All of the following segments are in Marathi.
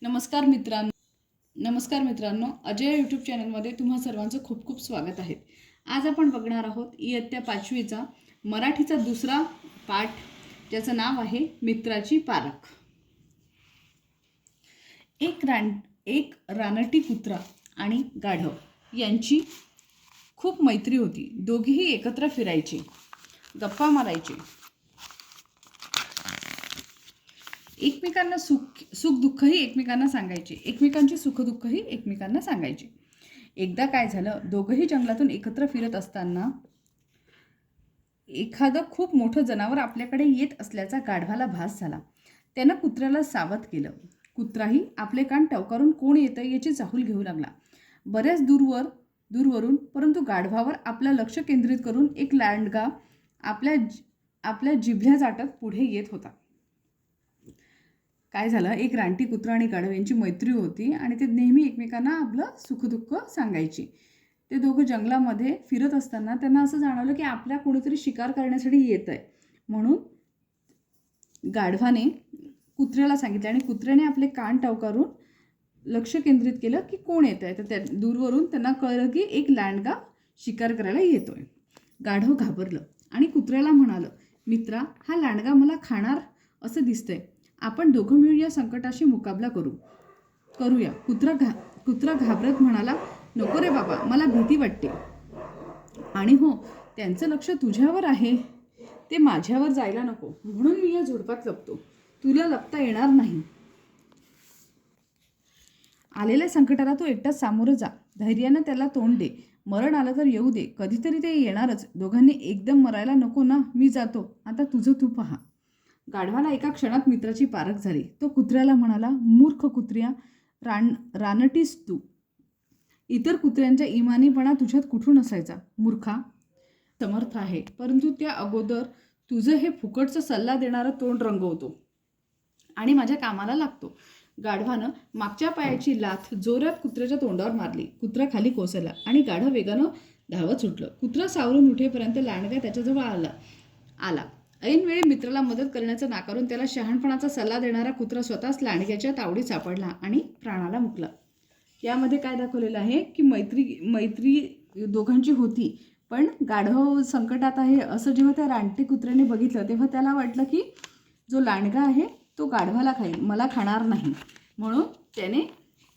नमस्कार मित्रांनो, अजय यूट्यूब चॅनलमध्ये तुम्हा सर्वांचं खूप खूप स्वागत आहे. आज आपण बघणार आहोत इयत्ता 5वीचा मराठीचा दुसरा पाठ, ज्याचं नाव आहे मित्राची पारख. एक रानटी कुत्रा आणि गाढव यांची खूप मैत्री होती. दोघेही एकत्र फिरायचे, गप्पा मारायचे, एकमेकांना सुख दुःखही एकमेकांना सांगायचे, एकमेकांची सुखदुःखही एकमेकांना सांगायचे. एकदा काय झालं, दोघंही जंगलातून एकत्र फिरत असताना एखादं खूप मोठं जनावर आपल्याकडे येत असल्याचा गाढवाला भास झाला. त्यानं कुत्र्याला सावध केलं. कुत्राही आपले कान टवकारून कोण येतं याची चाहूल घेऊ लागला. बऱ्याच दूरवरून परंतु गाढवावर आपलं लक्ष केंद्रित करून एक लांडगा आपल्या जिभल्या चाटत पुढे येत होता. काय झालं, एक रानटी कुत्रा आणि गाढव यांची मैत्री होती आणि ते नेहमी एकमेकांना आपलं सुखदुःख सांगायचे. ते दोघं जंगलामध्ये फिरत असताना त्यांना असं जाणवलं की आपल्या कोणीतरी शिकार करण्यासाठी येत आहे. म्हणून गाढवाने कुत्र्याला सांगितलं आणि कुत्र्याने आपले कान टवकारून लक्ष केंद्रित केलं की कोण येत आहे. तर त्या दूरवरून त्यांना कळलं की एक लांडगा शिकार करायला येतोय. गाढव घाबरलं आणि कुत्र्याला म्हणालं, मित्रा, हा लांडगा मला खाणार असं दिसतंय. आपण दोघं मिळून या संकटाशी मुकाबला करूया. कुत्रा घाबरत म्हणाला, नको रे बाबा, मला भीती वाटते. आणि हो, त्यांचं लक्ष तुझ्यावर आहे, ते माझ्यावर जायला नको, म्हणून मी या झुडपात लपतो. तुला लपता येणार नाही. आलेल्या संकटाला तू एकटाच सामोरं जा. धैर्यानं त्याला तोंड दे. मरण आलं तर येऊ दे, कधीतरी ते येणारच. दोघांनी एकदम मरायला नको ना. मी जातो, आता तुझं तू पहा. गाढवाला एका क्षणात मित्राची पारख झाली. तो कुत्र्याला म्हणाला, मूर्ख कुत्र्या, रानटीस तू. इतर कुत्र्यांच्या इमानीपणा तुझ्यात कुठून असायचा? मूर्खा, समर्थ आहे, परंतु त्या अगोदर तुझं हे फुकटचा सल्ला देणारा तोंड रंगवतो आणि माझ्या कामाला लागतो. गाढवानं मागच्या पायाची लाथ जोरात कुत्र्याच्या तोंडावर मारली. कुत्रा खाली कोसळला आणि गाढव वेगानं धावत सुटलं. कुत्रा सावरून उठेपर्यंत लांडगा त्याच्याजवळ आला. ऐनवेळी मित्राला मदत करण्याचं नाकारून त्याला शहाणपणाचा सल्ला देणारा कुत्रा स्वतःच लांडग्याच्या तावडीत सापडला आणि प्राणाला मुकला. यामध्ये काय दाखवलेलं आहे की मैत्री दोघांची होती, पण गाढव संकटात आहे असं जेव्हा त्या रानटी कुत्र्याने बघितलं तेव्हा त्याला वाटलं की जो लांडगा आहे तो गाढवाला खाईल, मला खाणार नाही. म्हणून त्याने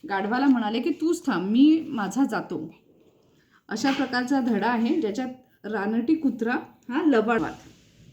गाढवाला म्हणाले की तूच थांब, मी माझा जातो. अशा प्रकारचा धडा आहे ज्याच्यात रानटी कुत्रा हा लबाड.